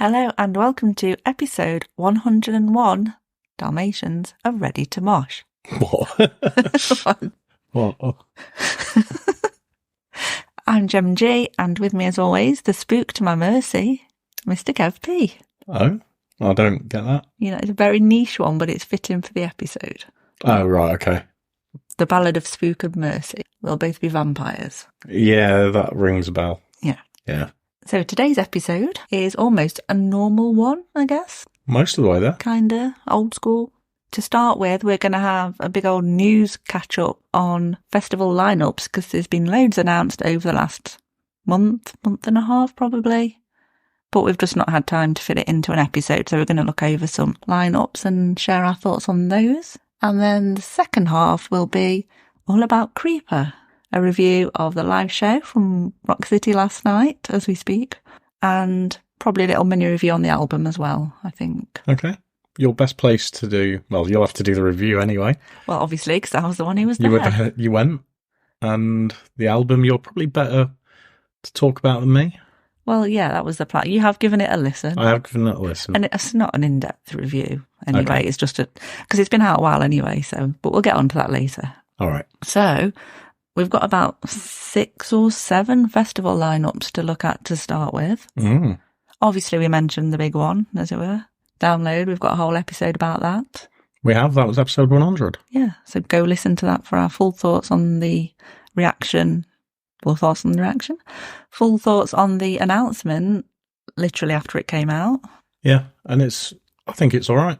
Hello and welcome to episode 101, Dalmatians are ready to mosh. What? What? I'm Gem G, and with me as always, the spook to my mercy, Mr. Kev P. Oh? I don't get that. You know, it's a very niche one, but it's fitting for the episode. Oh, right, okay. The Ballad of Spook and Mercy. We'll both be vampires. Yeah, that rings a bell. Yeah. Yeah. So today's episode is almost a normal one, I guess. Most of the way there. Kinda old school. To start with, we're going to have a big old news catch up on festival lineups because there's been loads announced over the last month and a half probably. But we've just not had time to fit it into an episode, so we're going to look over some lineups and share our thoughts on those. And then the second half will be all about Creeper, a review of the live show from Rock City last night as we speak, and probably a little mini review on the album as well, I think. Okay. Your best place to do... Well, you'll have to do the review anyway. Well, obviously, because I was the one who was there. You went, and the album you're probably better to talk about than me. Well, yeah, that was the plan. You have given it a listen. I have given it a listen. And it's not an in-depth review anyway. Okay. It's just because it's been out a while anyway, so, but we'll get on to that later. All right. So we've got about 6 or 7 festival lineups to look at to start with. Mm. Obviously, we mentioned the big one, as it were. Download. We've got a whole episode about that. We have. That was episode 100. Yeah. So go listen to that for our full thoughts on the reaction. Full thoughts on the announcement, literally after it came out. Yeah. And I think it's all right.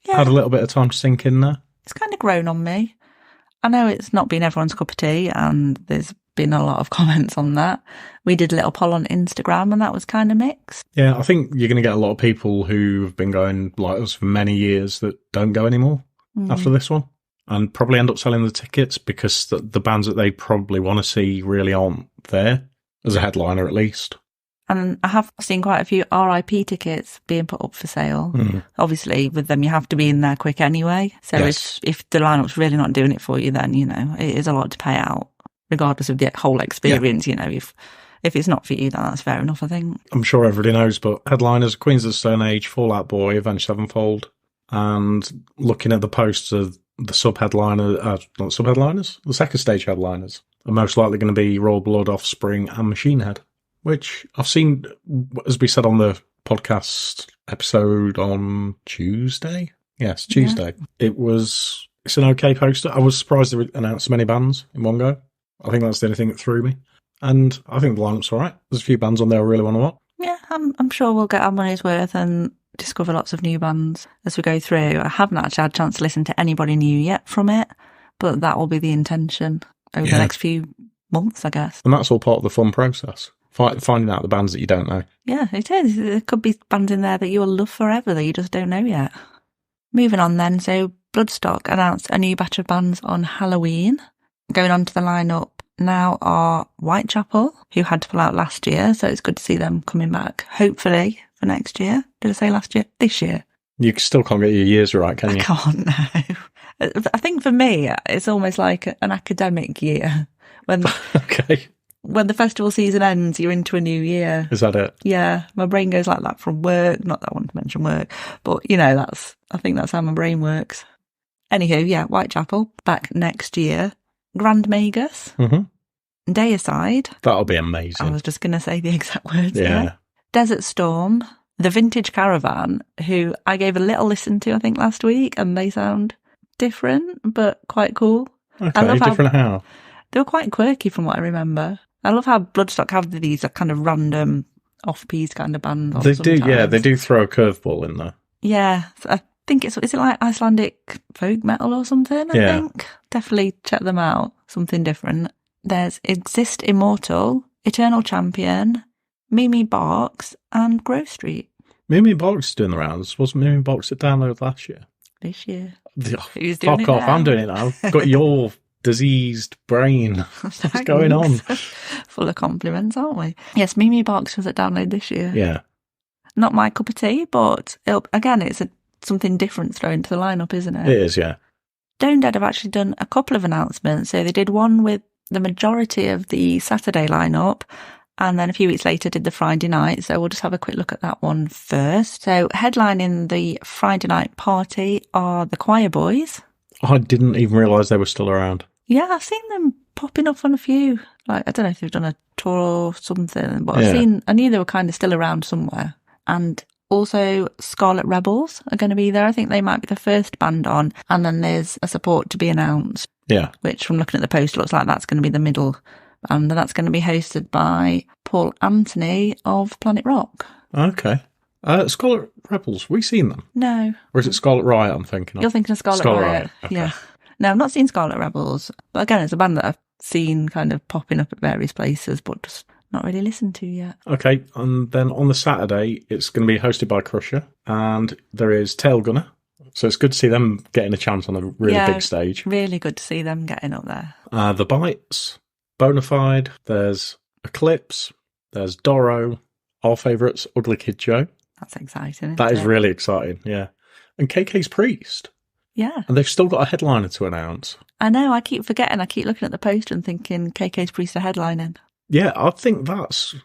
Yeah. Had a little bit of time to sink in there. It's kind of grown on me. I know it's not been everyone's cup of tea, and there's been a lot of comments on that. We did a little poll on Instagram, and that was kind of mixed. Yeah, I think you're going to get a lot of people who've been going like us for many years that don't go anymore after this one, and probably end up selling the tickets because the bands that they probably want to see really aren't there, as a headliner at least. And I have seen quite a few RIP tickets being put up for sale. Mm. Obviously, with them, you have to be in there quick anyway. So yes. if the lineup's really not doing it for you, then, you know, it is a lot to pay out, regardless of the whole experience. Yeah. You know, if it's not for you, then that's fair enough, I think. I'm sure everybody knows, but headliners, Queens of the Stone Age, Fall Out Boy, Avenged Sevenfold, and looking at the posts of the the second stage headliners are most likely going to be Royal Blood, Offspring, and Machine Head. Which I've seen, as we said on the podcast episode on Tuesday. Yes, Tuesday. Yeah. It's an okay poster. I was surprised they announced so many bands in one go. I think that's the only thing that threw me. And I think the lineup's all right. There's a few bands on there I really want to watch. Yeah, I'm sure we'll get our money's worth and discover lots of new bands as we go through. I haven't actually had a chance to listen to anybody new yet from it, but that will be the intention over the next few months, I guess. And that's all part of the fun process. Finding out the bands that you don't know. Yeah, it is. There could be bands in there that you will love forever that you just don't know yet. Moving on then, so Bloodstock announced a new batch of bands on Halloween. Going on to the lineup now are Whitechapel, who had to pull out last year, so it's good to see them coming back, hopefully, for next year. Did I say last year? This year. You still can't get your years right, can you? I can't, no. I think for me, it's almost like an academic year. Okay. When the festival season ends, you're into a new year. Is that it? Yeah, my brain goes like that from work. Not that I want to mention work, but you know, I think that's how my brain works. Anywho, yeah, Whitechapel back next year. Grand Magus, Deicide. That'll be amazing. I was just going to say the exact words. Yeah. Desert Storm, the Vintage Caravan, who I gave a little listen to, I think last week, and they sound different but quite cool. Okay, different how? They were quite quirky from what I remember. I love how Bloodstock have these kind of random off-piece kind of bands. They do, yeah. They do throw a curveball in there. Yeah. So I think is it like Icelandic folk metal or something? I think. Definitely check them out. Something different. There's Exist Immortal, Eternal Champion, Mimi Barks, and Grove Street. Mimi Barks is doing the rounds. Wasn't Mimi Barks at Download last year? This year. Who's doing it now? I'm doing it now. Got your diseased brain. What's going on? Full of compliments, aren't we? Yes, Mimi Barks was at Download this year. Yeah. Not my cup of tea, but it's something different thrown into the lineup, isn't it? It is, yeah. Stone Dead have actually done a couple of announcements. So they did one with the majority of the Saturday lineup, And then a few weeks later did the Friday night. So we'll just have a quick look at that one first. So headlining the Friday night party are the Choir Boys. I didn't even realise they were still around. Yeah, I've seen them popping up on a few. Like, I don't know if they've done a tour or something, but I knew they were kind of still around somewhere. And also Scarlet Rebels are going to be there. I think they might be the first band on. And then there's a support to be announced. Yeah. Which, from looking at the post, looks like that's going to be the middle. And that's going to be hosted by Paul Anthony of Planet Rock. Okay. Scarlet Rebels, we seen them? No. Or is it Scarlet Riot I'm thinking of? You're thinking of Scarlet Riot. Okay. Yeah. No, I've not seen Scarlet Rebels. But again, it's a band that I've seen kind of popping up at various places, but just not really listened to yet. Okay, and then on the Saturday, it's going to be hosted by Crusher, and there is Tail Gunner. So it's good to see them getting a chance on a really big stage. Really good to see them getting up there. The Bites, Bonafide, there's Eclipse, there's Doro, our favourites, Ugly Kid Joe. That's exciting. That is really exciting, yeah. And KK's Priest. Yeah. And they've still got a headliner to announce. I know, I keep forgetting. I keep looking at the poster and thinking KK's Priest are headlining. Yeah, I think that's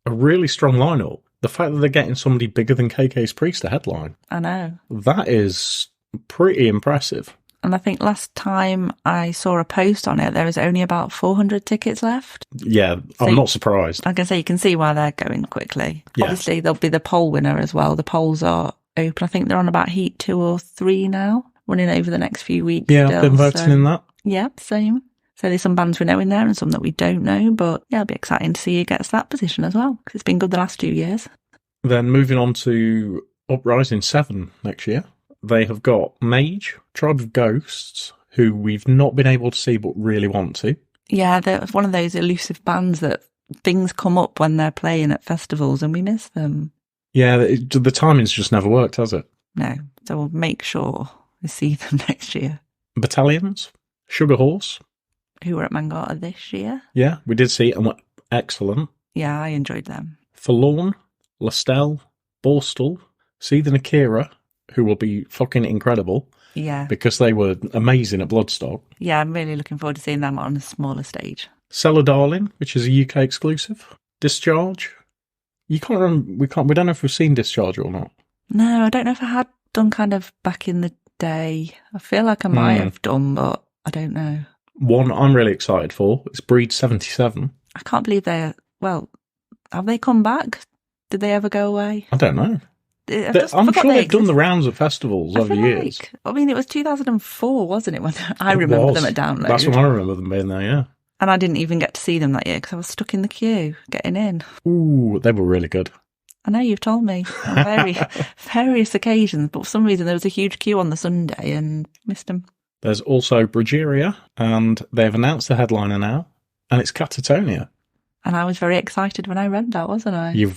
a really strong lineup. The fact that they're getting somebody bigger than KK's Priest to headline. I know. That is pretty impressive. And I think last time I saw a post on it, there was only about 400 tickets left. Yeah, So I'm not surprised. I can say you can see why they're going quickly. Yeah. Obviously, there'll be the poll winner as well. The polls are open. I think they're on about heat 2 or 3 now, running over the next few weeks. Yeah, still, I've been voting in that. Yeah, same. So there's some bands we know in there and some that we don't know. But yeah, it'll be exciting to see who gets that position as well, because it's been good the last 2 years. Then moving on to Uprising 7 next year. They have got Mage, Tribe of Ghosts, who we've not been able to see but really want to. Yeah, they're one of those elusive bands that things come up when they're playing at festivals and we miss them. Yeah, the timing's just never worked, has it? No, so we'll make sure we see them next year. Battalions, Sugar Horse. Who were at Mangata this year? Yeah, we did see and were excellent. Yeah, I enjoyed them. Forlorn, Lastel, Borstal, Seethe Akira, who will be fucking incredible. Yeah. Because they were amazing at Bloodstock. Yeah, I'm really looking forward to seeing them on a smaller stage. Cellar Darling, which is a UK exclusive. Discharge. You can't remember, we don't know if we've seen Discharge or not. No, I don't know if I had done kind of back in the day. I feel like I might have done, but I don't know. One I'm really excited for is Breed 77. I can't believe have they come back? Did they ever go away? I don't know. I'm sure they've done the rounds of festivals over years. I mean, it was 2004, wasn't it? When I remember them at Download. That's when I remember them being there, yeah. And I didn't even get to see them that year because I was stuck in the queue getting in. Ooh, they were really good. I know you've told me on various occasions, but for some reason there was a huge queue on the Sunday and missed them. There's also Brigeria, and they've announced the headliner now, and it's Catatonia. And I was very excited when I read that, wasn't I? You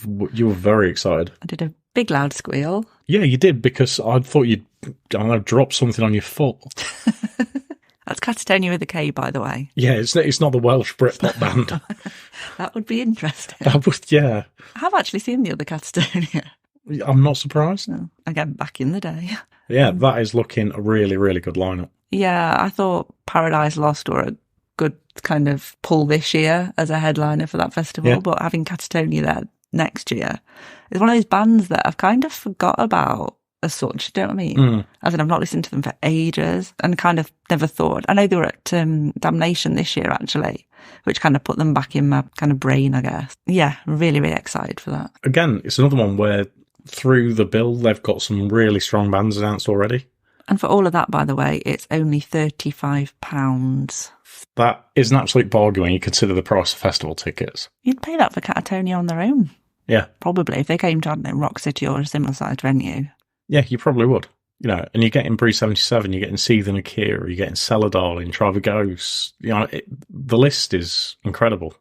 were very excited. I did a big loud squeal. Yeah, you did, because I thought you'd drop something on your foot. That's Catatonia with a K, by the way. Yeah, it's not the Welsh Britpop band. That would be interesting. Yeah. I have actually seen the other Catatonia. I'm not surprised. No, again, back in the day. Yeah, that is looking a really, really good lineup. Yeah, I thought Paradise Lost were a good kind of pull this year as a headliner for that festival, but having Catatonia there next year is one of those bands that I've kind of forgot about as such, do you know what I mean? As in, I've not listened to them for ages and kind of never thought. I know they were at Damnation this year, actually, which kind of put them back in my kind of brain, I guess. Yeah, really, really excited for that. Again, it's another one where through the bill, they've got some really strong bands announced already. And for all of that, by the way, it's only £35. That is an absolute bargain when you consider the price of festival tickets. You'd pay that for Catatonia on their own. Yeah. Probably, if they came to, I don't know, Rock City or a similar sized venue. Yeah, you probably would. You know, and you're getting Breed 77, you're getting Seethe Akira, you're getting Cellar Darling, Tribe of Ghosts. You know, the list is incredible.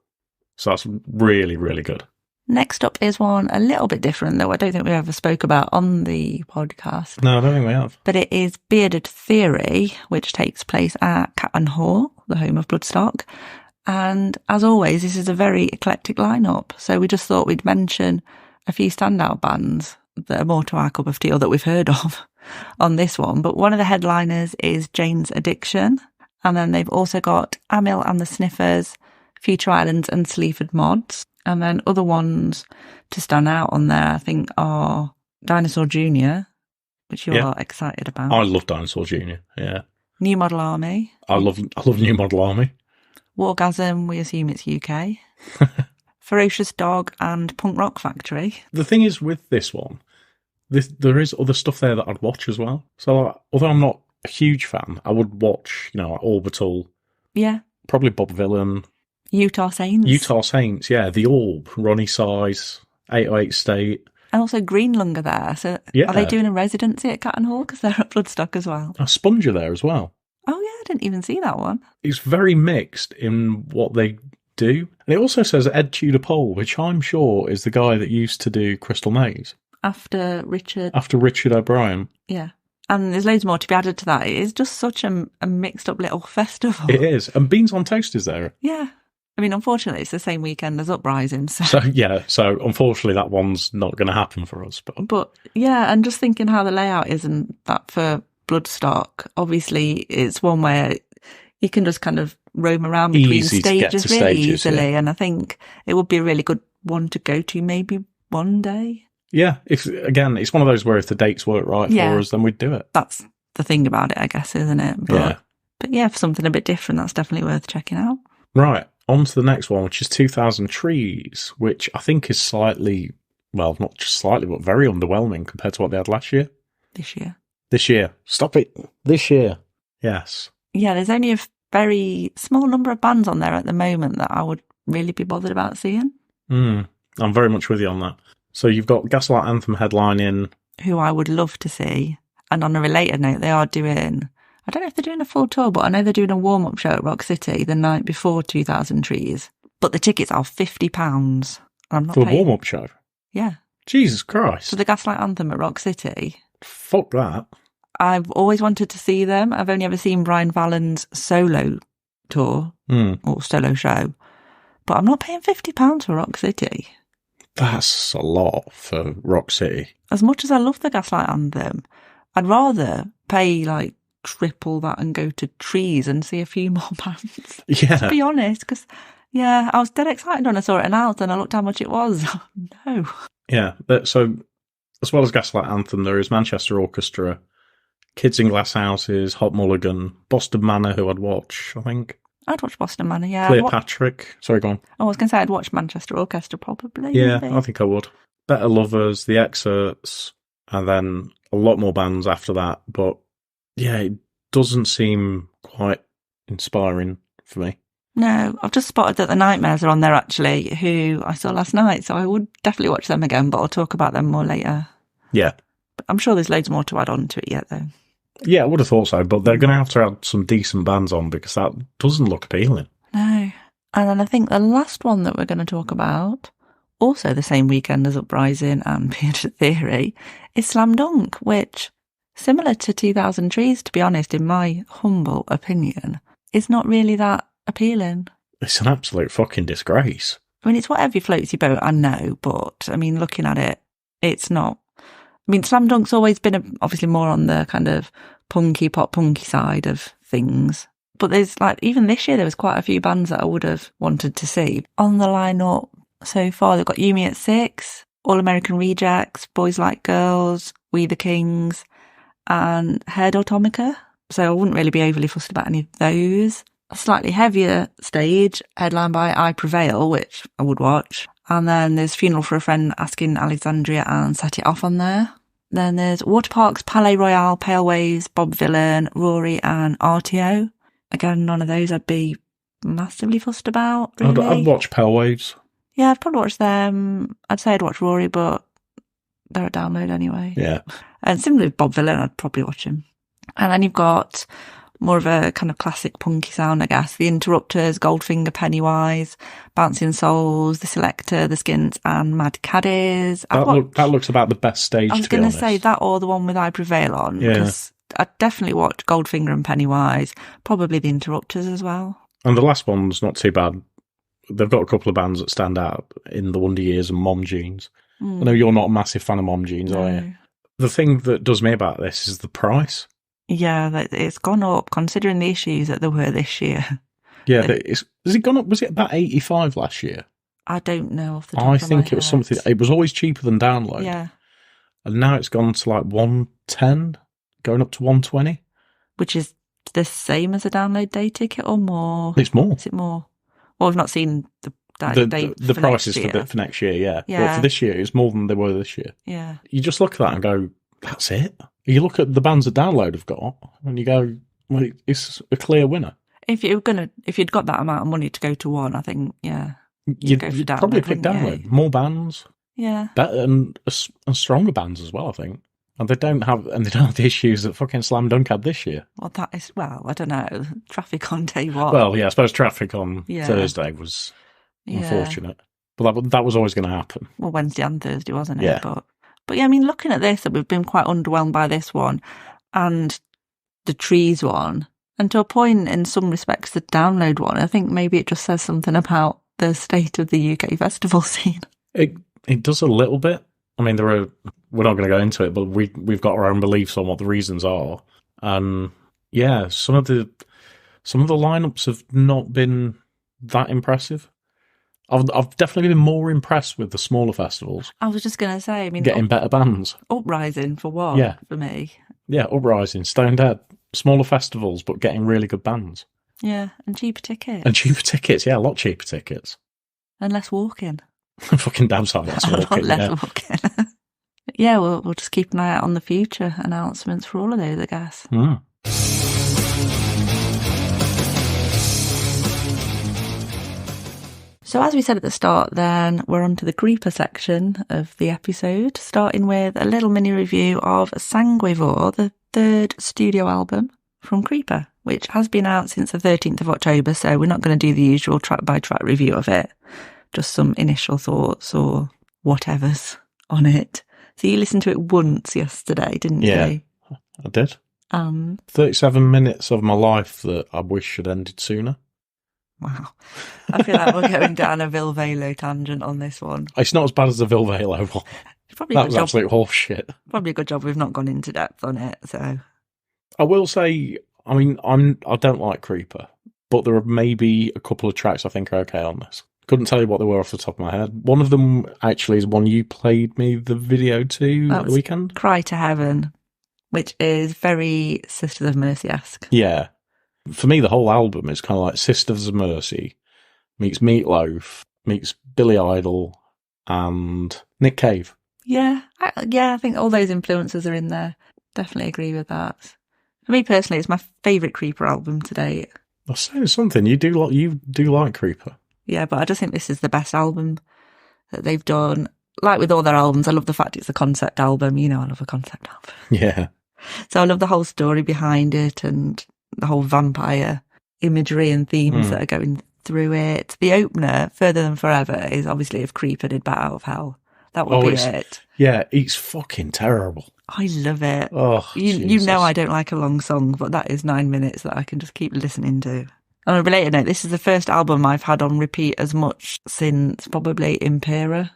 So that's really, really good. Next up is one a little bit different, though I don't think we ever spoke about on the podcast. No, I don't think we have. But it is Bearded Theory, which takes place at Catman Hall, the home of Bloodstock. And as always, this is a very eclectic lineup. So we just thought we'd mention a few standout bands that are more to our cup of tea or that we've heard of on this one. But one of the headliners is Jane's Addiction. And then they've also got Amil and the Sniffers, Future Islands and Sleaford Mods. And then other ones to stand out on there, I think, are Dinosaur Jr., which you are excited about. I love Dinosaur Jr., yeah. New Model Army. I love New Model Army. Wargasm, we assume it's UK. Ferocious Dog and Punk Rock Factory. The thing is with this one, there is other stuff there that I'd watch as well. So although I'm not a huge fan, I would watch, Orbital. Yeah. Probably Bob Villain. Utah Saints, yeah. The Orb, Ronnie Size, 808 State. And also Greenlung are there. So are they doing a residency at Catton Hall? Because they're at Bloodstock as well. A Sponge are there as well. Oh, yeah, I didn't even see that one. It's very mixed in what they do. And it also says Ed Tudor Pole, which I'm sure is the guy that used to do Crystal Maze. After Richard O'Brien. Yeah. And there's loads more to be added to that. It is just such a mixed up little festival. It is. And Beans on Toast is there. Yeah. I mean, unfortunately, it's the same weekend as Uprising. So unfortunately, that one's not going to happen for us. But yeah, and just thinking how the layout is and that for Bloodstock, obviously, it's one where you can just kind of roam around between stages really easily. Yeah. And I think it would be a really good one to go to maybe one day. Yeah. It's one of those where if the dates work right for us, then we'd do it. That's the thing about it, I guess, isn't it? But yeah, for something a bit different, that's definitely worth checking out. Right. On to the next one, which is 2000 Trees, which I think is slightly, well, not just slightly, but very underwhelming compared to what they had last year. This year. Stop it. This year. Yes. Yeah, there's only a very small number of bands on there at the moment that I would really be bothered about seeing. I'm very much with you on that. So you've got Gaslight Anthem headlining. Who I would love to see. And on a related note, they are doing... I don't know if they're doing a full tour, but I know they're doing a warm-up show at Rock City the night before 2000 Trees. But the tickets are £50. I'm not for a warm-up show? Yeah. Jesus Christ. For the Gaslight Anthem at Rock City. Fuck that. I've always wanted to see them. I've only ever seen Brian Fallon's solo tour or solo show. But I'm not paying £50 for Rock City. That's a lot for Rock City. As much as I love the Gaslight Anthem, I'd rather pay like triple that and go to Trees and see a few more bands. Yeah. To be honest, because, I was dead excited when I saw it announced and I looked how much it was. No. Yeah, so as well as Gaslight Anthem, there is Manchester Orchestra, Kids in Glass Houses, Hot Mulligan, Boston Manor, who I'd watch, I think. I'd watch Boston Manor, yeah. Clearpatrick. Sorry, go on. I was going to say I'd watch Manchester Orchestra probably. Yeah, maybe. I think I would. Better Lovers, The Excerpts, and then a lot more bands after that. But yeah, it doesn't seem quite inspiring for me. No, I've just spotted that the Nightmares are on there actually, who I saw last night. So I would definitely watch them again, but I'll talk about them more later. Yeah. But I'm sure there's loads more to add on to it yet though. Yeah, I would have thought so, but they're going to add some decent bands on because that doesn't look appealing. No. And then I think the last one that we're going to talk about, also the same weekend as Uprising and Bearded Theory, is Slam Dunk, which, similar to 2000 Trees, to be honest, in my humble opinion, is not really that appealing. It's an absolute fucking disgrace. I mean, it's whatever floats your boat, I know, but, I mean, looking at it, it's not. I mean, Slam Dunk's always been obviously more on the kind of pop punky side of things. But there's like, even this year, there was quite a few bands that I would have wanted to see. On the lineup so far, they've got Yumi at 6, All American Rejects, Boys Like Girls, We the Kings, and Head Automica. So I wouldn't really be overly fussed about any of those. A slightly heavier stage, headlined by I Prevail, which I would watch. And then there's Funeral for a Friend, Asking Alexandria and Set It Off on there. Then there's Waterparks, Palais Royale, Pale Waves, Bob Villain, Rory and RTO. Again, none of those I'd be massively fussed about, really. I'd watch Pale Waves. Yeah, I'd probably watch them. I'd say I'd watch Rory, but they're a download anyway. Yeah. And similarly with Bob Villain, I'd probably watch him. And then you've got more of a kind of classic punky sound, I guess. The Interrupters, Goldfinger, Pennywise, Bouncing Souls, The Selector, The Skints, and Mad Caddies. That looks about the best stage, I was going to say that or the one with I Prevail on. Yeah. Because I'd definitely watch Goldfinger and Pennywise, probably The Interrupters as well. And the last one's not too bad. They've got a couple of bands that stand out in the Wonder Years and Mom Jeans. I know you're not a massive fan of Mom Jeans, are you? The thing that does me about this is the price. Yeah, it's gone up considering the issues that there were this year. Yeah, has it gone up? Was it about 85 last year? I don't know off the top I of my think it was head. something. It was always cheaper than download. Yeah, And now it's gone to like 110, going up to 120. which is the same as a download day ticket or more? It's more. Is it more? Well, we've not seen the The prices for next year, yeah. Yeah. But for this year, it's more than they were this year. Yeah. You just look at that and go, that's it? You look at the bands that Download have got, and you go, well, it's a clear winner. If you'd got that amount of money to go to one, I think, yeah. You'd go for you'd Download, probably pick wouldn't Download. you? More bands, Yeah. better and stronger bands as well, I think. And they don't have the issues that fucking Slam Dunk had this year. Well, I don't know. Traffic on day one. Well, yeah, I suppose traffic on Yeah. Thursday was Yeah. unfortunate. But that was always going to happen. Well, Wednesday and Thursday, wasn't it? Yeah. But yeah, I mean, looking at this, we've been quite underwhelmed by this one and the Trees one. And to a point, in some respects, the Download one, I think maybe it just says something about the state of the UK festival scene. It does a little bit. I mean, we're not going to go into it, but we've got our own beliefs on what the reasons are. And yeah, some of the lineups have not been that impressive. I've definitely been more impressed with the smaller festivals. I was just going to say, I mean, Getting better bands. Uprising for what? Yeah. For me. Yeah, Uprising, Stone Dead, smaller festivals, but getting really good bands. Yeah, and cheaper tickets. And cheaper tickets, yeah, a lot cheaper tickets. And less walking. Fucking damn sight, that's walking, less yeah. walking. Yeah, we'll just keep an eye out on the future announcements for all of those, I guess. Mm. So as we said at the start then, we're on to the Creeper section of the episode, starting with a little mini review of Sanguivore, the third studio album from Creeper, which has been out since the 13th of October, so we're not going to do the usual track-by-track review of it, just some initial thoughts or whatevers on it. So you listened to it once yesterday, didn't you? Yeah, I did. 37 minutes of my life that I wish had ended sooner. Wow. I feel like we're going down a Vilvelo tangent on this one. It's not as bad as the Vilvelo one. That was absolute horseshit. Probably a good job we've not gone into depth on it, so... I will say, I mean, I don't like Creeper, but there are maybe a couple of tracks I think are okay on this. Couldn't tell you what they were off the top of my head. One of them actually is one you played me the video to at the weekend. Cry to Heaven, which is very Sisters of Mercy-esque. Yeah. For me, the whole album is kind of like Sisters of Mercy meets Meatloaf, meets Billy Idol, and Nick Cave. Yeah, I think all those influences are in there. Definitely agree with that. For me personally, it's my favourite Creeper album to date. I'm saying something. You do like Creeper. Yeah, but I just think this is the best album that they've done. Like with all their albums, I love the fact it's a concept album. You know, I love a concept album. Yeah. So I love the whole story behind it and the whole vampire imagery and themes that are going through it. The opener, Further Than Forever, is obviously if Creeper did Bat Out of Hell. That would be it. Yeah, it's fucking terrible. I love it. Oh, you know I don't like a long song, but that is 9 minutes that I can just keep listening to. On a related note, this is the first album I've had on repeat as much since probably Impera.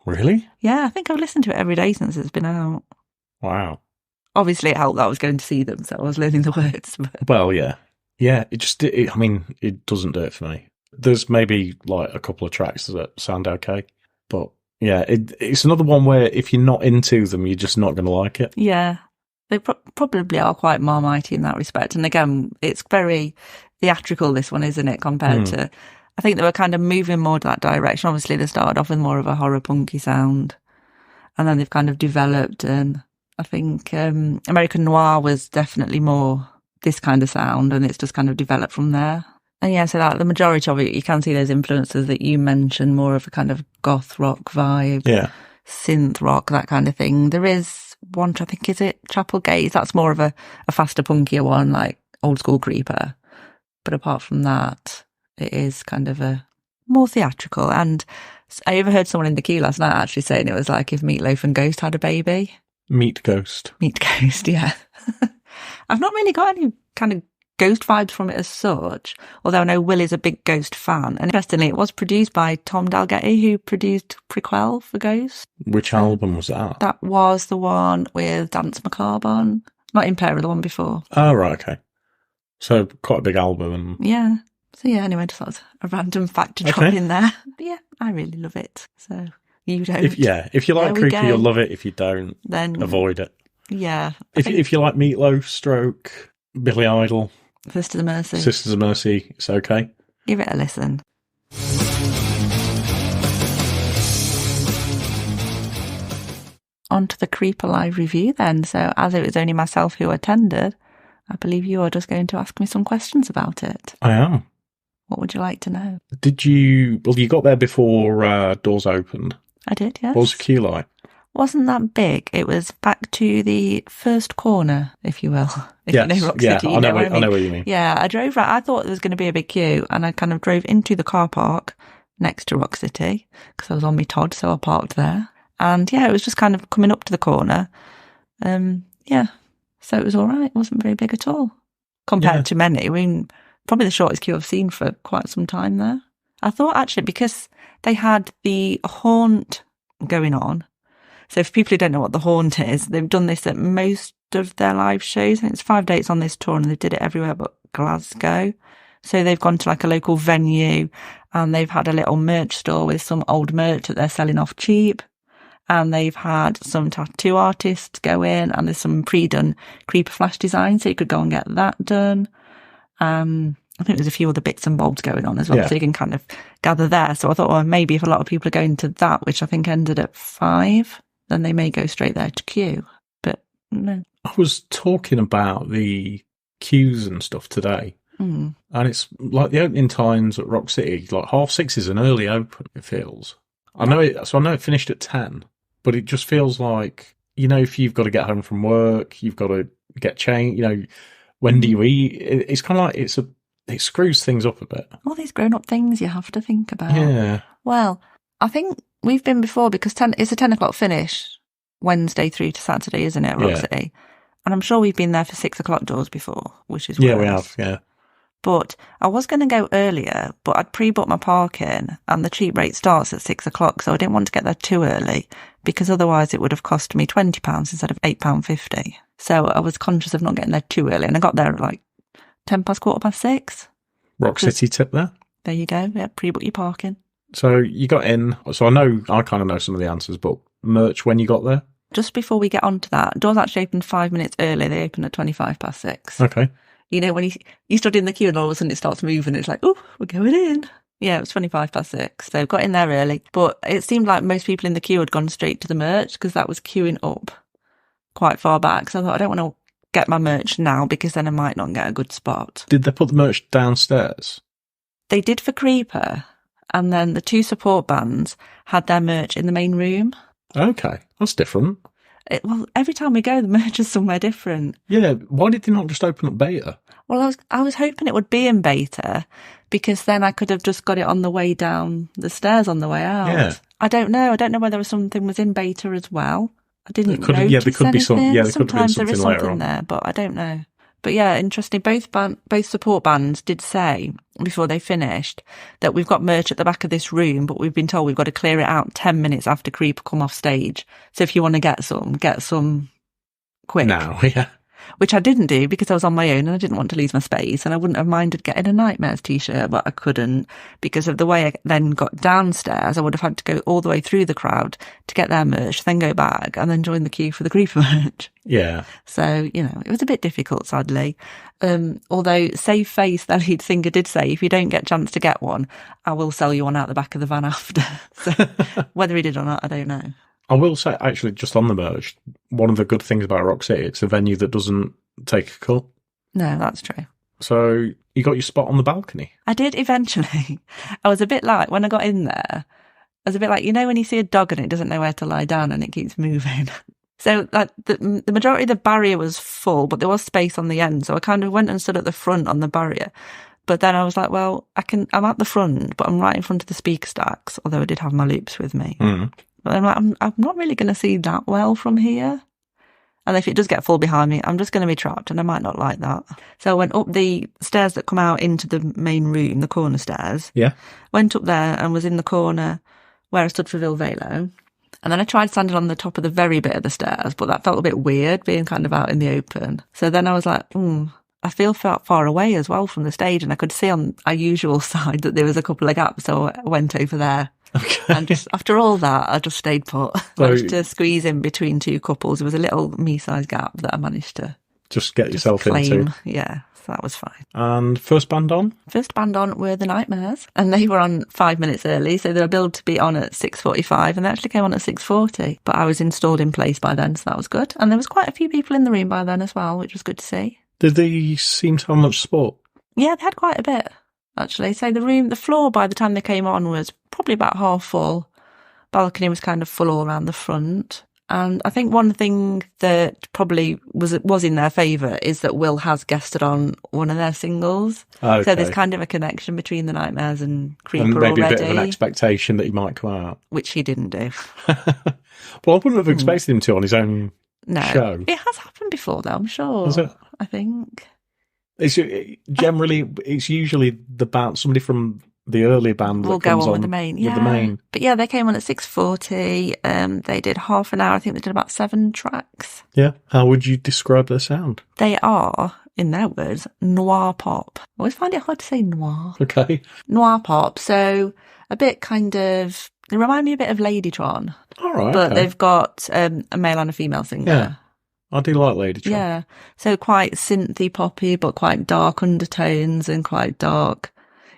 Really? Yeah, I think I've listened to it every day since it's been out. Wow. Obviously it helped that I was going to see them, so I was learning the words. But... Well, yeah. Yeah, it doesn't do it for me. There's maybe like a couple of tracks that sound okay, but yeah, it's another one where if you're not into them, you're just not going to like it. Yeah, they probably are quite Marmite in that respect. And again, it's very theatrical, this one, isn't it, compared to... I think they were kind of moving more to that direction. Obviously, they started off with more of a horror punky sound, and then they've kind of developed, and I think American Noir was definitely more this kind of sound, and it's just kind of developed from there. And yeah, so like the majority of it, you can see those influences that you mentioned, more of a kind of goth rock vibe, yeah, synth rock, that kind of thing. There is one, I think, is it Chapel Gaze? That's more of a faster, punkier one, like old school Creeper. But apart from that, it is kind of a more theatrical. And I overheard someone in the queue last night actually saying it was like if Meatloaf and Ghost had a baby. Meat Ghost, yeah. I've not really got any kind of Ghost vibes from it as such, although I know Will is a big Ghost fan. And interestingly, it was produced by Tom Dalgetty, who produced Prequel for Ghost. Which album was that? That was the one with Dance Macabre on. Not Impera, the one before. Oh, right, okay. So quite a big album. Yeah. So yeah, anyway, just thought a random fact to drop in there. But yeah, I really love it. So you don't. If you like Creeper, you'll love it. If you don't, then avoid it. Yeah. If you like Meatloaf, Stroke, Billy Idol, Sisters of Mercy, it's okay. Give it a listen. On to the Creeper Live review then. So as it was only myself who attended, I believe you are just going to ask me some questions about it. I am. What would you like to know? You got there before doors opened. I did, yes. What was the queue like? Wasn't that big. It was back to the first corner, if you will. Yes. You know Rock City, I know what you mean. Yeah, I drove right. I thought there was going to be a big queue, and I kind of drove into the car park next to Rock City because I was on my Todd, so I parked there. And yeah, it was just kind of coming up to the corner. Yeah, so it was all right. It wasn't very big at all compared to many. I mean, probably the shortest queue I've seen for quite some time there. I thought actually because they had the Haunt going on. So for people who don't know what the Haunt is, they've done this at most of their live shows. I think it's 5 dates on this tour and they did it everywhere but Glasgow. So they've gone to like a local venue and they've had a little merch store with some old merch that they're selling off cheap. And they've had some tattoo artists go in and there's some pre-done Creeper Flash design. So you could go and get that done. I think there's a few other bits and bobs going on as well. Yeah. So you can kind of gather there. So I thought, well, maybe if a lot of people are going to that, which I think ended at 5, then they may go straight there to queue. But no. I was talking about the queues and stuff today. And it's like the opening times at Rock City, like 6:30 is an early open, it feels. I know it finished at 10, but it just feels like, if you've got to get home from work, you've got to get changed, when do you eat? It's kind of like it screws things up a bit. All these grown-up things you have to think about. Yeah. Well, I think we've been before because it's a 10 o'clock finish Wednesday through to Saturday, isn't it, Rock City? And I'm sure we've been there for 6 o'clock doors before, which is worse. Yeah, we have, yeah. But I was going to go earlier, but I'd pre-booked my parking and the cheap rate starts at 6 o'clock, so I didn't want to get there too early because otherwise it would have cost me £20 instead of £8.50. So I was conscious of not getting there too early and I got there at like 6:10. Rock City tip there. There you go. Yeah, pre-book your parking. So you got in. So I kind of know some of the answers, but merch when you got there? Just before we get on to that, doors actually opened 5 minutes early. They opened at 6:25. Okay. When you stood in the queue and all of a sudden it starts moving, it's like, oh, we're going in. Yeah, it was 6:25. So got in there early. But it seemed like most people in the queue had gone straight to the merch because that was queuing up quite far back. So I thought, I don't want to get my merch now because then I might not get a good spot. Did they put the merch downstairs? They did for Creeper. And then the 2 support bands had their merch in the main room. Okay, that's different. Well, every time we go, the merch is somewhere different. Yeah, why did they not just open up Beta? Well, I was hoping it would be in Beta because then I could have just got it on the way down the stairs on the way out. Yeah. I don't know. I don't know whether something was in Beta as well. I didn't notice there could be anything. there Sometimes could have been something there is later something on there, but I don't know. But yeah, interesting. Both support bands did say before they finished that we've got merch at the back of this room, but we've been told we've got to clear it out 10 minutes after Creeper come off stage. So if you want to get some quick. Now, yeah. Which I didn't do because I was on my own and I didn't want to lose my space and I wouldn't have minded getting a Nightmares t-shirt, but I couldn't because of the way I then got downstairs. I would have had to go all the way through the crowd to get their merch, then go back and then join the queue for the Creeper merch. Yeah. So, it was a bit difficult, sadly. Although Save Face, that lead singer, did say, if you don't get a chance to get one, I will sell you one out the back of the van after. So whether he did or not, I don't know. I will say, actually, just on the merch, one of the good things about Rock City, it's a venue that doesn't take a cut. No, that's true. So you got your spot on the balcony? I did eventually. I was a bit like, when I got in there, I was a bit like, when you see a dog and it doesn't know where to lie down and it keeps moving. So like the majority of the barrier was full, but there was space on the end. So I kind of went and stood at the front on the barrier. But then I was like, well, I'm at the front, but I'm right in front of the speaker stacks, although I did have my loops with me. Mm. But I'm like, I'm not really going to see that well from here. And if it does get full behind me, I'm just going to be trapped and I might not like that. So I went up the stairs that come out into the main room, the corner stairs. Yeah. Went up there and was in the corner where I stood for Vil Velo. And then I tried standing on the top of the very bit of the stairs, but that felt a bit weird being kind of out in the open. So then I was like, I I feel far away as well from the stage, and I could see on our usual side that there was a couple of gaps, so I went over there. Okay. And just after all that, I just stayed put. Managed to squeeze in between two couples. There was a little me-sized gap that I managed to just get yourself claim into. Yeah, so that was fine. And first band on? First band on were The Nightmares, and they were on 5 minutes early, so they were billed to be on at 6:45, and they actually came on at 6:40. But I was installed in place by then, so that was good. And there was quite a few people in the room by then as well, which was good to see. Did they seem to have much support? Yeah, they had quite a bit, actually. So the floor by the time they came on was probably about half full. Balcony was kind of full all around the front. And I think one thing that probably was in their favour is that Will has guested on one of their singles. Okay. So there's kind of a connection between The Nightmares and Creeper and maybe already. a bit of an expectation that he might come out. Which he didn't do. Well, I wouldn't have expected him to on his own show. It has happened before, though, I'm sure. Has it? I think. It's usually the band, somebody from the early band will that comes go on with the main. Yeah. With the main. But yeah, they came on at 6:40. They did half an hour. I think they did about 7 tracks. Yeah. How would you describe their sound? They are, in their words, noir pop. I always find it hard to say noir. Okay. Noir pop. So a bit kind of, they remind me a bit of Ladytron. All right. But okay. they've got a male and a female singer. Yeah. I do like Ladytron. Yeah. So quite synthy poppy, but quite dark undertones and quite dark,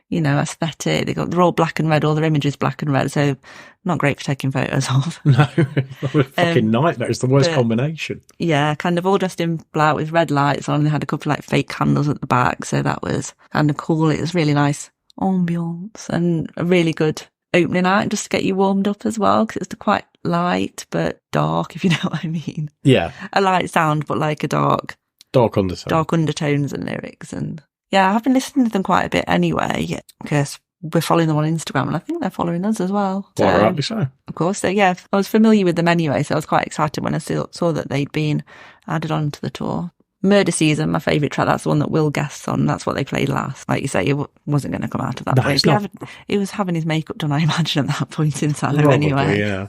aesthetic. They're all black and red, all their images black and red, so not great for taking photos of. No, fucking nightmare. It's the worst combination. Yeah, kind of all dressed in black with red lights on. They had a couple of fake candles at the back, so that was kind of cool. It was really nice ambience and a really good opening night just to get you warmed up as well, because it's quite light but dark, if you know what I mean. Yeah. A light sound, but like a dark undertones and lyrics. And yeah, I've been listening to them quite a bit anyway, because we're following them on Instagram and I think they're following us as well. Quite rightly so. Of course. So yeah, I was familiar with them anyway, so I was quite excited when I saw that they'd been added on to the tour. Murder Season, my favourite track, that's the one that Will guests on. That's what they played last. Like you say, it wasn't going to come out of that point. He was having his makeup done, I imagine, at that point in time. Probably, anyway. Yeah.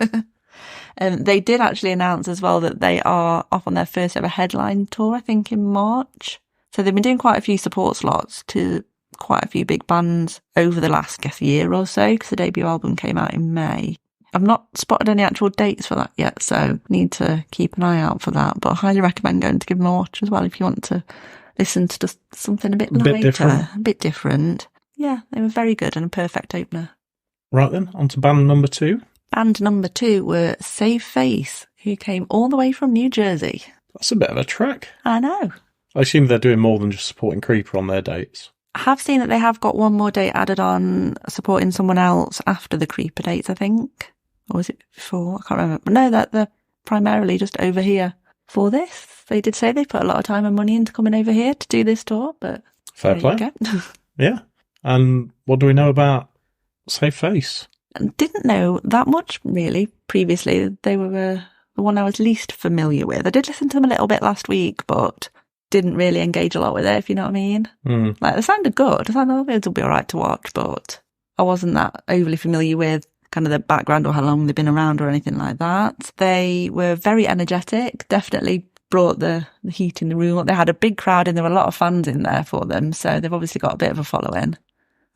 They did actually announce as well that they are off on their first ever headline tour, I think, in March. So they've been doing quite a few support slots to quite a few big bands over the last, year or so, because the debut album came out in May. I've not spotted any actual dates for that yet, so need to keep an eye out for that. But I highly recommend going to give them a watch as well if you want to listen to just something a bit lighter, a bit different. Yeah, they were very good and a perfect opener. Right then, on to band number 2. Band number 2 were Save Face, who came all the way from New Jersey. That's a bit of a trek. I know. I assume they're doing more than just supporting Creeper on their dates. I have seen that they have got one more date added on, supporting someone else after the Creeper dates, I think. Or was it before? I can't remember. But no, that they're primarily just over here for this. They did say they put a lot of time and money into coming over here to do this tour, but fair play. Yeah. And what do we know about Save Face? Didn't know that much, really, previously. They were the one I was least familiar with. I did listen to them a little bit last week, but didn't really engage a lot with it, if you know what I mean. Like, they sounded good. I thought it'll be all right to watch, but I wasn't that overly familiar with kind of the background or how long they've been around or anything like that. They were very energetic, definitely brought the heat in the room. They had a big crowd and there were a lot of fans in there for them, so they've obviously got a bit of a following.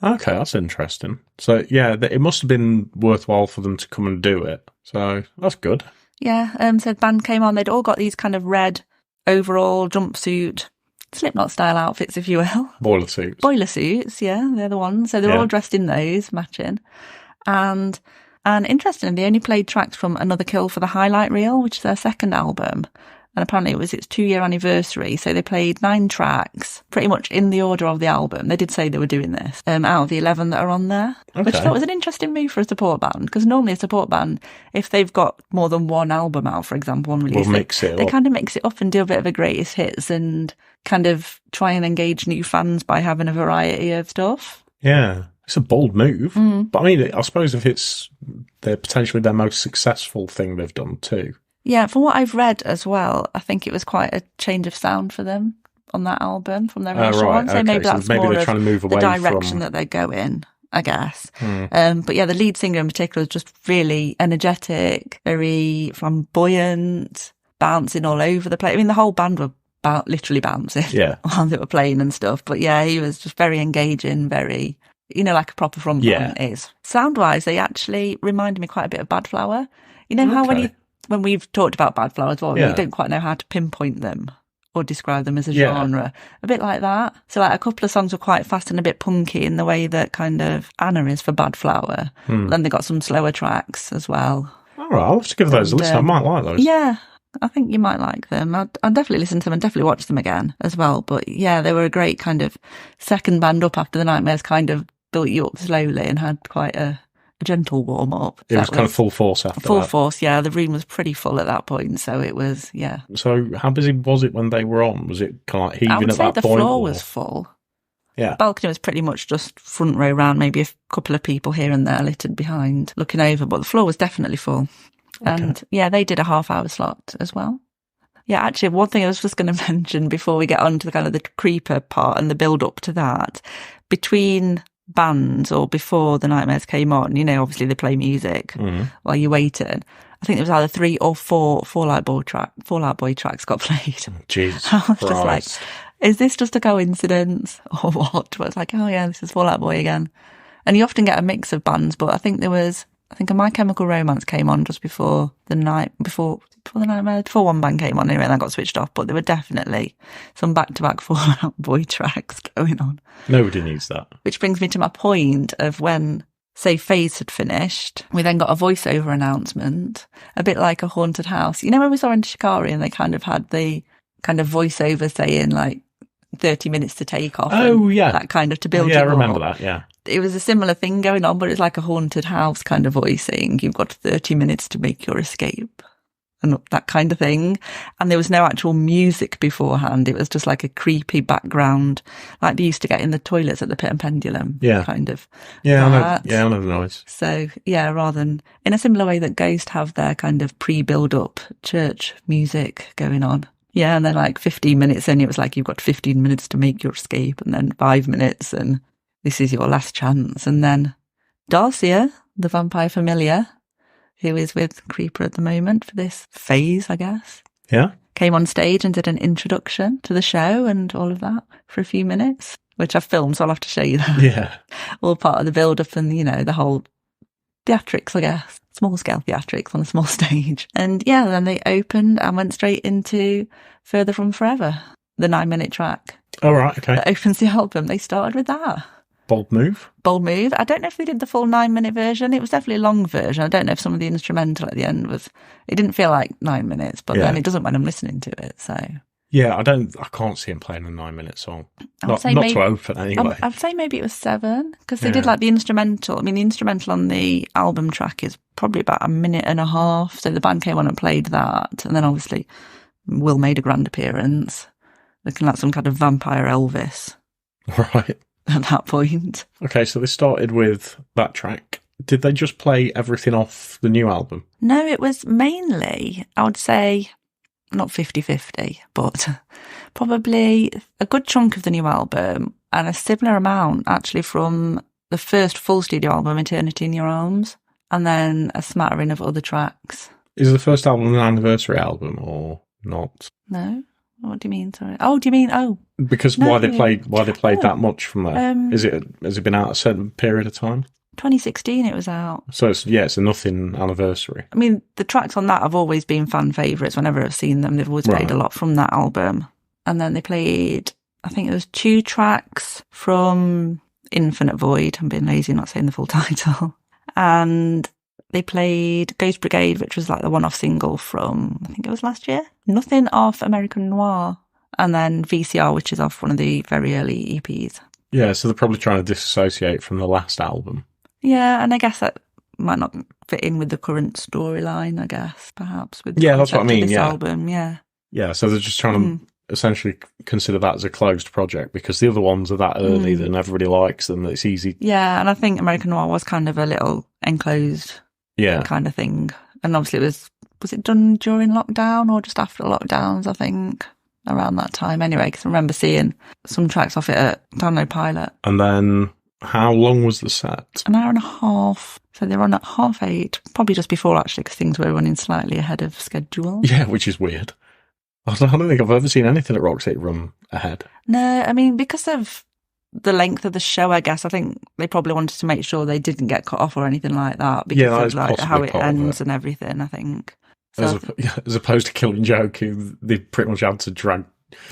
Okay, that's interesting. So, yeah, it must have been worthwhile for them to come and do it. So, that's good. Yeah, so the band came on. They'd all got these kind of red overall jumpsuit, Slipknot-style outfits, if you will. Boiler suits. Boiler suits, yeah, they're the ones. So they're all dressed in those, matching. And interestingly, they only played tracks from Another Kill for the highlight reel, which is their second album. And apparently it was its 2-year anniversary. So they played 9 tracks, pretty much in the order of the album. They did say they were doing this, out of the 11 that are on there. Okay. Which I thought was an interesting move for a support band. Because normally a support band, if they've got more than one album out, for example, one release, they kind of mix it up and do a bit of a greatest hits and kind of try and engage new fans by having a variety of stuff. Yeah. It's a bold move. But I mean, I suppose if it's potentially their most successful thing they've done too. Yeah, from what I've read as well, I think it was quite a change of sound for them on that album from their initial one. So maybe that's more they're trying to move away the direction that they go in, I guess. Mm. But yeah, the lead singer in particular is just really energetic, very flamboyant, bouncing all over the place. I mean, the whole band were literally bouncing Yeah. while they were playing and stuff. But yeah, he was just very engaging, very, like a proper front band is. Sound-wise, they actually reminded me quite a bit of Bad Flower. You know how when we've talked about Bad Flower as well, you don't quite know how to pinpoint them or describe them as a genre. A bit like that. So like a couple of songs were quite fast and a bit punky in the way that kind of Anna is for Bad Flower. Then they got some slower tracks as well. All right, I'll have to give those a listen. I might like those. Yeah, I think you might like them. I'll definitely listen to them and definitely watch them again as well. But yeah, they were a great kind of second band up after the Nightmares kind of built you up slowly and had quite a gentle warm up. It was kind of full force after full force, yeah. The room was pretty full at that point, so it was, yeah. So how busy was it when they were on? Was it kind of like heaving at that point? I would say the floor was full. Yeah. The balcony was pretty much just front row round, maybe a couple of people here and there littered behind looking over, but the floor was definitely full. Okay. And yeah, they did a half-hour slot as well. Yeah, actually, one thing I was just going to mention before we get on to the kind of the Creeper part and the build-up to that, between bands or before the Nightmares came on, obviously they play music while you're waiting. I think there was either 3 or 4 Fall Out Boy tracks got played. Jesus I was just like, is this just a coincidence or what? But it's like, oh yeah, this is Fall Out Boy again. And you often get a mix of bands, but I think a My Chemical Romance came on just before one band came on anyway, and I got switched off. But there were definitely some back-to-back Fall Out Boy tracks going on. Nobody needs that. Which brings me to my point of when, say, Phase had finished, we then got a voiceover announcement, a bit like a haunted house. When we saw in Shikari and they kind of had the kind of voiceover saying like 30 minutes to take off. Oh, yeah. That kind of to build you up. Yeah, I remember that, yeah. It was a similar thing going on, but it's like a haunted house kind of voice saying you've got 30 minutes to make your escape and that kind of thing. And there was no actual music beforehand. It was just like a creepy background, like they used to get in the toilets at the Pit and Pendulum. Yeah. Kind of. Yeah, I know the noise. So, yeah, rather than in a similar way that Ghost have their kind of pre-build-up church music going on. Yeah, and then like 15 minutes in, it was like you've got 15 minutes to make your escape, and then 5 minutes, and this is your last chance. And then Darcia, the vampire familiar, who is with Creeper at the moment for this phase, I guess. Yeah. Came on stage and did an introduction to the show and all of that for a few minutes, which I've filmed, so I'll have to show you that. Yeah. All part of the build-up and, the whole theatrics, I guess. Small-scale theatrics on a small stage. And yeah, then they opened and went straight into Further From Forever, the 9-minute track. Oh, right, okay. That opens the album. They started with that. Bold move. I don't know if they did the full 9-minute version. It was definitely a long version. I don't know if some of the instrumental at the end it didn't feel like 9 minutes, but then it doesn't when I'm listening to it, so. Yeah, I can't see him playing a 9-minute song. Not to open anyway. I'd say maybe it was 7, because they did like the instrumental. I mean, the instrumental on the album track is probably about 1.5 minutes. So the band came on and played that. And then obviously Will made a grand appearance, looking like some kind of vampire Elvis. Right. At that point. Okay, so they started with that track. Did they just play everything off the new album? No, it was mainly, I would say, not 50-50, but probably a good chunk of the new album and a similar amount actually from the first full studio album, Eternity in Your Arms, and then a smattering of other tracks. Is the first album an anniversary album or not? No. What do you mean? Sorry. Oh, do you mean? Oh, because no, why they played that much from there? Has it been out a certain period of time? 2016 it was out. So it's a nothing anniversary. I mean, the tracks on that have always been fan favourites. Whenever I've seen them, they've always played a lot from that album. And then they played, I think it was 2 tracks from Infinite Void. I'm being lazy, not saying the full title. And they played Ghost Brigade, which was like the one-off single from, I think it was last year. Nothing off American Noir. And then VCR, which is off one of the very early EPs. Yeah, so they're probably trying to disassociate from the last album. Yeah, and I guess that might not fit in with the current storyline, I guess, perhaps. With that's what I mean, this album, yeah. Yeah, so they're just trying to essentially consider that as a closed project because the other ones are that early that everybody likes them, that it's easy. Yeah, and I think American Noir was kind of a little enclosed kind of thing. And obviously it was it done during lockdown or just after lockdowns, I think, around that time anyway, because I remember seeing some tracks off it at Download Pilot. And then how long was the set? 1.5 hours. So they were on at 8:30, probably just before actually, because things were running slightly ahead of schedule. Yeah, which is weird. I don't think I've ever seen anything at Rock City run ahead. No, I mean, because of the length of the show, I guess, I think they probably wanted to make sure they didn't get cut off or anything like that because that of is like how possibly it part of ends it. and everything, I think. So, As opposed to Killing Joke, who they pretty much had to drag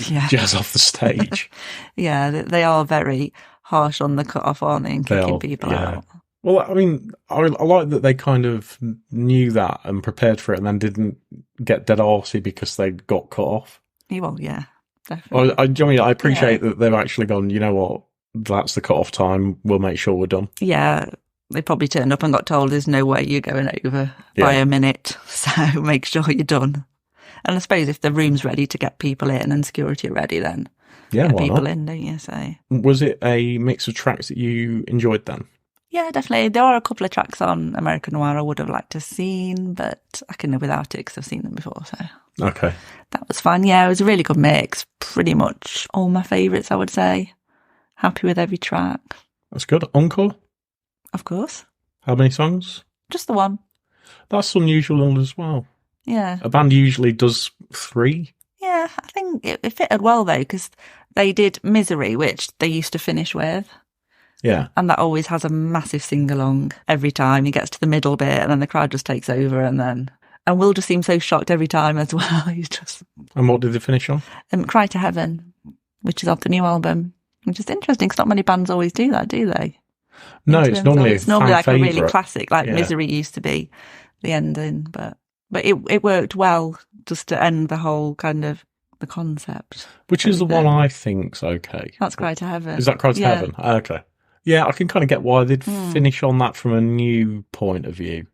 yeah. Jazz off the stage. Yeah, they are very harsh on the cut off, aren't they, and kicking people yeah. out. Well, I mean, I like that they kind of knew that and prepared for it and then didn't get dead arsey because they got cut off. Well, yeah, definitely. I appreciate that they've actually gone, you know what, that's the cut-off time, we'll make sure we're done. Yeah, they probably turned up and got told there's no way you're going over by a minute, so make sure you're done. And I suppose if the room's ready to get people in and security are ready, then get people in, don't you? So, was it a mix of tracks that you enjoyed then? Yeah, definitely. There are a couple of tracks on American Noir I would have liked to have seen, but I can live without it because I've seen them before. So okay, that was fun. Yeah, it was a really good mix. Pretty much all my favourites, I would say. Happy with every track. That's good. Encore? Of course. How many songs? Just the one. That's unusual as well. Yeah. A band usually does 3. Yeah, I think it fitted well though, because they did Misery, which they used to finish with. Yeah. And that always has a massive sing-along every time. He gets to the middle bit and then the crowd just takes over and Will just seems so shocked every time as well. He's just... And what did they finish on? Cry to Heaven, which is off the new album. Which is interesting because not many bands always do that, do they? No, it's normally like favorite. A really classic, like Misery used to be the ending, but it worked well just to end the whole kind of the concept. Which is the one I think's okay. That's Cry to Heaven. Is that Cry to Heaven? Okay. Yeah, I can kind of get why they'd finish on that from a new point of view.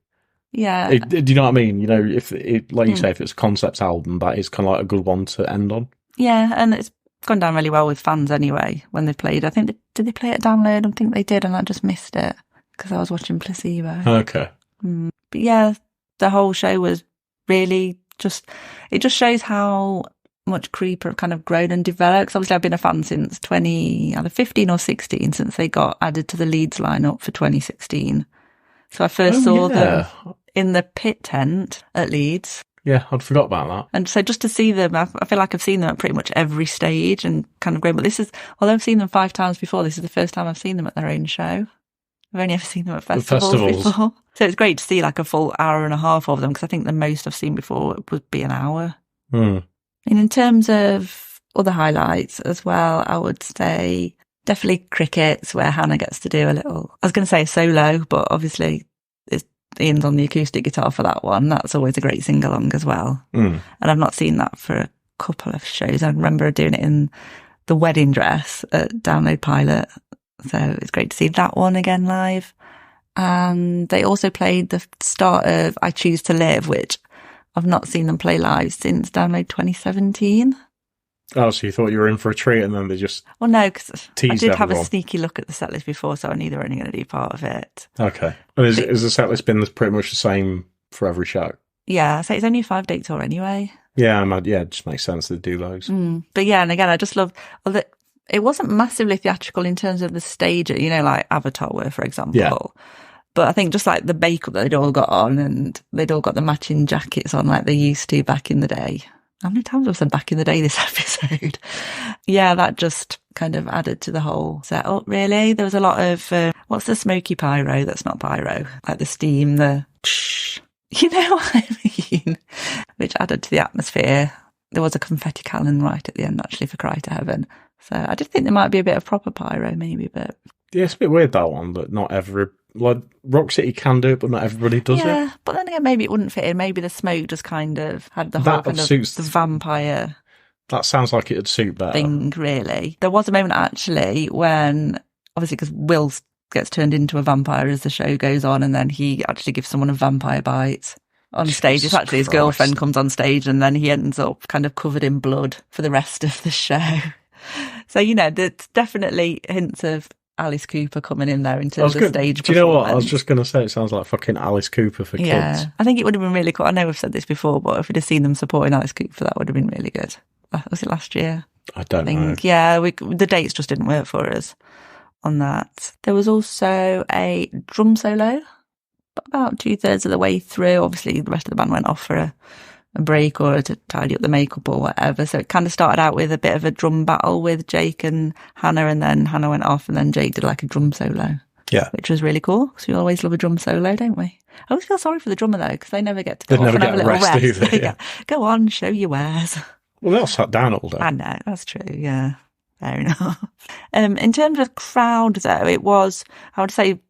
Yeah. Do you know what I mean? You know, if it, like you say, if it's a concept album, that is kind of like a good one to end on. Yeah, and it's gone down really well with fans anyway when they played. I think, did they play it at Download? I think they did, and I just missed it because I was watching Placebo. Okay. But yeah, the whole show was really it just shows how much Creeper have kind of grown and developed. Obviously, I've been a fan since either 15 or 16, since they got added to the Leeds lineup for 2016. So I first saw them in the pit tent at Leeds. Yeah, I'd forgot about that. And so just to see them, I feel like I've seen them at pretty much every stage and kind of grown. But although I've seen them 5 times before, this is the first time I've seen them at their own show. I've only ever seen them at festivals before. So it's great to see like a full hour and a half of them, because I think the most I've seen before would be an hour. And in terms of other highlights as well, I would say definitely Crickets, where Hannah gets to do I was going to say a solo, but obviously Ian's on the acoustic guitar for that one. That's always a great sing-along as well. And I've not seen that for a couple of shows. I remember doing it in the wedding dress at Download Pilot. So it's great to see that one again live. And they also played the start of I Choose to Live, which I've not seen them play live since Download 2017. Oh, so you thought you were in for a treat and then they just Well, no, because I did have everyone. a sneaky look at the setlist before, so I knew they were only going to do part of it. Okay. And is the setlist been pretty much the same for every show? Yeah, so it's only a 5-date tour anyway. Yeah, it just makes sense to do those. But yeah, and again, I just love that it wasn't massively theatrical in terms of the stage, like Avatar were, for example. Yeah. But I think just like the makeup that they'd all got on, and they'd all got the matching jackets on like they used to back in the day. How many times have I said back in the day this episode? Yeah, that just kind of added to the whole setup, really. There was a lot of, what's the smoky pyro that's not pyro? Like the steam, the you know what I mean? Which added to the atmosphere. There was a confetti cannon right at the end, actually, for Cry to Heaven. So I did think there might be a bit of proper pyro, maybe, but... Yeah, it's a bit weird, that one, that not every... Like, Rock City can do it, but not everybody does it. Yeah, but then again, maybe it wouldn't fit in. Maybe the smoke just kind of had the whole kind of the vampire... That sounds like it'd suit better. Thing, really. There was a moment, actually, when... Obviously, because Will gets turned into a vampire as the show goes on, and then he actually gives someone a vampire bite on stage. It's actually his girlfriend comes on stage, and then he ends up kind of covered in blood for the rest of the show. So, there's definitely hints of Alice Cooper coming in there in terms of stage performance. Do you know what? I was just going to say, it sounds like fucking Alice Cooper for kids. Yeah, I think it would have been really cool. I know we've said this before, but if we'd have seen them supporting Alice Cooper, that would have been really good. Was it last year? I don't know. Yeah, the dates just didn't work for us on that. There was also a drum solo about 2/3 of the way through. Obviously, the rest of the band went off for a a break or to tidy up the makeup or whatever. So it kind of started out with a bit of a drum battle with Jake and Hannah, and then Hannah went off and then Jake did like a drum solo. Yeah. Which was really cool, because we always love a drum solo, don't we? I always feel sorry for the drummer though, because they never get to go off and have a little rest. Do they? Yeah. Go on, show your wares. Well, they're all sat down all day. I know, that's true, yeah. Fair enough. In terms of crowd though, it was, I would say,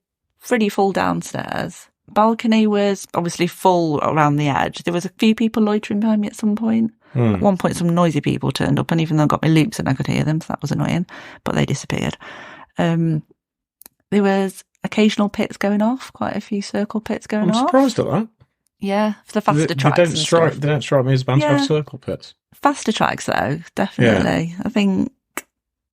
pretty full downstairs. Balcony was obviously full around the edge. There was a few people loitering behind me at some point. At one point, some noisy people turned up, and even though I got my loops in, I could hear them, so that was annoying, but they disappeared. There was occasional pits going off, quite a few circle pits going off. I'm surprised at that. Yeah, for the faster tracks. They don't strike me as bands have circle pits. Faster tracks, though, definitely. Yeah. I think,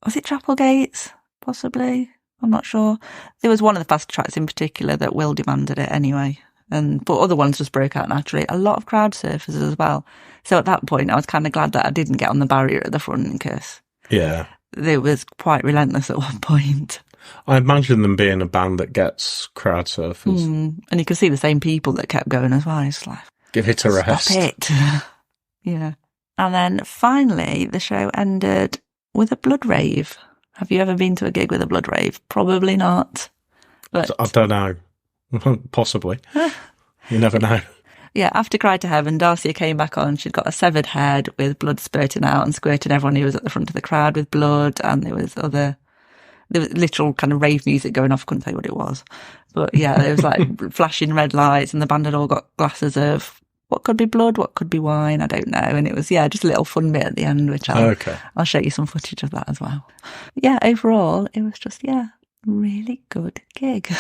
was it Chapel Gates? Possibly. I'm not sure. There was one of the faster tracks in particular that Will demanded it anyway. But other ones just broke out naturally. A lot of crowd surfers as well. So at that point, I was kind of glad that I didn't get on the barrier at the front, because it was quite relentless at one point. I imagine them being a band that gets crowd surfers. And you could see the same people that kept going as well. It's like, give it a rest. Stop it. Yeah. And then finally, the show ended with a blood rave. Have you ever been to a gig with a blood rave? Probably not. But I don't know. Possibly. You never know. Yeah, after Cry to Heaven, Darcia came back on. She'd got a severed head with blood spurting out and squirting everyone who was at the front of the crowd with blood. And there was literal kind of rave music going off. Couldn't tell you what it was. But yeah, there was like flashing red lights, and the band had all got glasses of what could be blood, what could be wine, I don't know. And it was, just a little fun bit at the end, which I'll show you some footage of that as well. Yeah, overall, it was just, really good gig.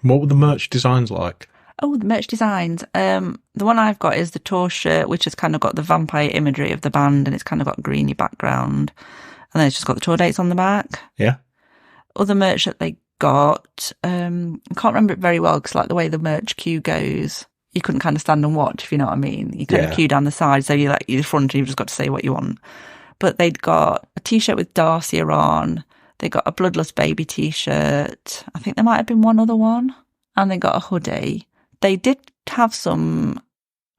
What were the merch designs like? Oh, the merch designs. The one I've got is the tour shirt, which has kind of got the vampire imagery of the band, and it's kind of got a greeny background. And then it's just got the tour dates on the back. Yeah. Other merch that they got, I can't remember it very well, because like the way the merch queue goes, you couldn't kind of stand and watch, if you know what I mean. You kind of queue down the side, so you're the front, and you've just got to say what you want. But they'd got a t-shirt with Darcia on. They got a Bloodlust Baby t-shirt. I think there might have been one other one. And they got a hoodie. They did have some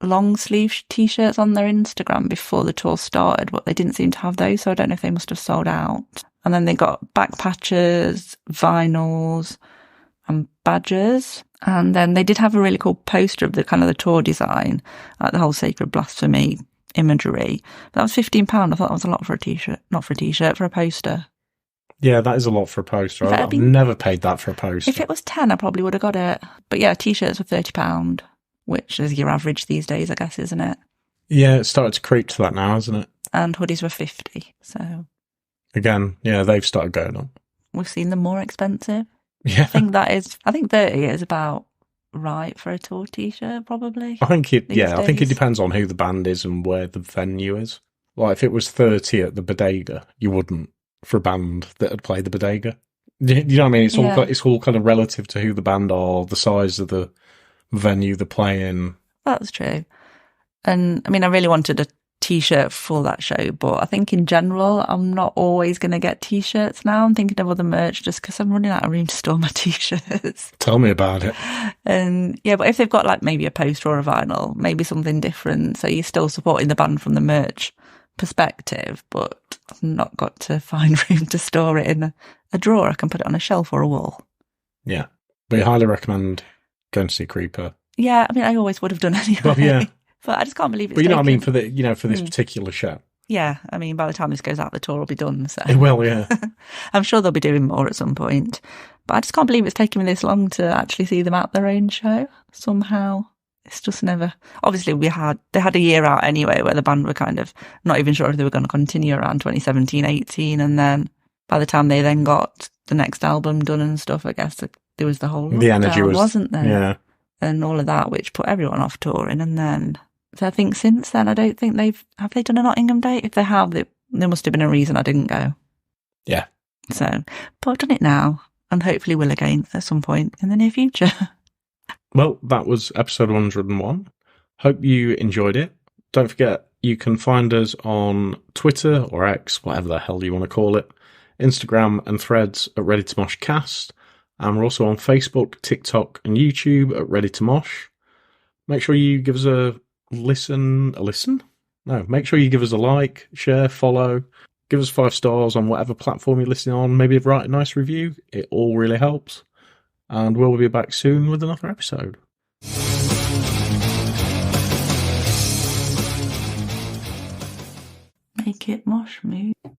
long sleeve t-shirts on their Instagram before the tour started, but they didn't seem to have those, so I don't know if they must have sold out. And then they got back patches, vinyls, and badges. And then they did have a really cool poster of the kind of the tour design, like the whole Sacred Blasphemy imagery. But that was £15. I thought that was a lot for a t-shirt. Not for a t-shirt, for a poster. Yeah, that is a lot for a poster. I've never paid that for a poster. If it was 10, I probably would have got it. But yeah, t-shirts were £30, which is your average these days, I guess, isn't it? Yeah, it's started to creep to that now, hasn't it? And hoodies were 50, so... Again, yeah, they've started going up. We've seen them more expensive. Yeah. I think 30 is about right for a tour t-shirt, probably. I think it depends on who the band is and where the venue is. Like, if it was 30 at the Bodega, you wouldn't for a band that had played the Bodega. Do you know what I mean? It's all kind of relative to who the band are, the size of the venue they're playing. That's true. And I mean, I really wanted a t-shirt for that show, but I think in general, I'm not always going to get t-shirts now. I'm thinking of other merch just because I'm running out of room to store my t-shirts. Tell me about it. And yeah, but if they've got like maybe a poster or a vinyl, maybe something different, so you're still supporting the band from the merch perspective, but I've not got to find room to store it in a drawer. I can put it on a shelf or a wall. Yeah, but I highly recommend going to see Creeper. Yeah, I mean, I always would have done anyway. Well, yeah. But I just can't believe it's But you know what I mean, for this particular show. Yeah, I mean, by the time this goes out, the tour will be done. So. It will, yeah. I'm sure they'll be doing more at some point. But I just can't believe it's taken me this long to actually see them at their own show. Somehow, it's just never... Obviously, they had a year out anyway where the band were kind of not even sure if they were going to continue around 2017, 18. And then by the time they then got the next album done and stuff, I guess there was the whole... The energy wasn't there? Yeah. And all of that, which put everyone off touring. And then... So I think since then, I don't think have they done a Nottingham date? If they have, there must have been a reason I didn't go. Yeah. So, but I've done it now, and hopefully will again at some point in the near future. Well, that was episode 101. Hope you enjoyed it. Don't forget, you can find us on Twitter or X, whatever the hell you want to call it, Instagram and Threads at Ready to Mosh Cast, and we're also on Facebook, TikTok, and YouTube at Ready to Mosh. Make sure you give us a listen. No, make sure you give us a like, share, follow, give us 5 stars on whatever platform you're listening on. Maybe write a nice review. It all really helps. And we'll be back soon with another episode. Make it more smooth.